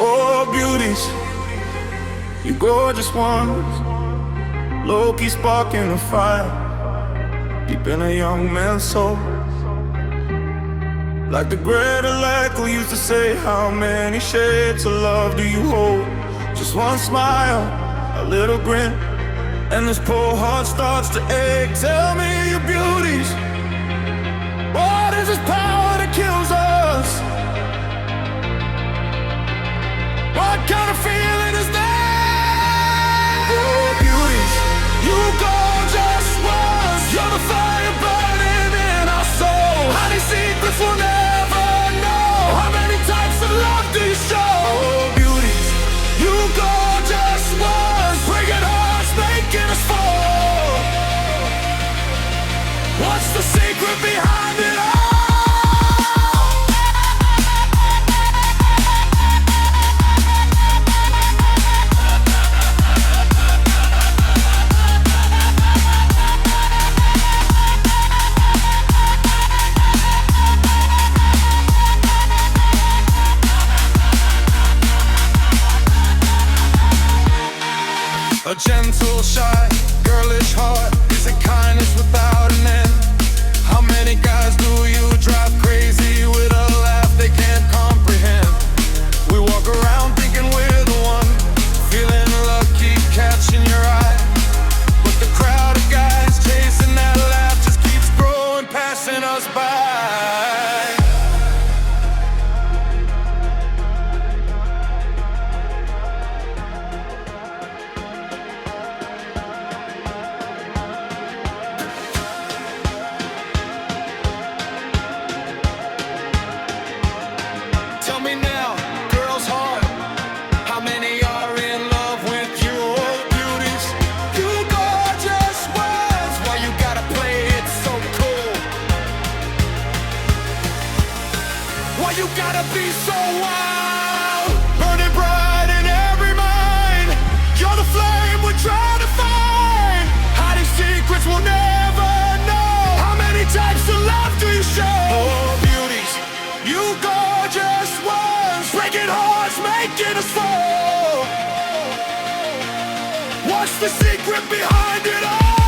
Oh, beauties, you gorgeous ones, low-key sparking a fire deep in a young man's soul. Like the great Alykul used to say, how many shades of love do you hold? Just one smile, a little grin, and this poor heart starts to ache. Tell me your beauties, what is this power that kills us? What kind of feeling is that? Oh, beauties, you gorgeous ones, you're the fire burning in our soul. Honey secrets will never know. How many types of love do you show? Oh, beauties, you gorgeous ones, breaking hearts, making us fall. What's the secret behind it all? A gentle, shy, girlish heart. Is it kindness without an end? How many guys do you drive crazy with a laugh they can't comprehend? We walk around thinking we're the one, feeling lucky catching your eye. But the crowd of guys chasing that laugh just keeps growing, passing us by. Tell me now, girl's heart, how many are in love with you? Oh, beauties, you gorgeous ones, why you gotta play it so cool? Why you gotta be so wild? Burning bright in every mind, you're the flame we're trying to find. Hiding secrets we'll never know. How many types of love do you show? Oh, beauties, you gorgeous ones, breaking hearts, making us fall. What's the secret behind it all?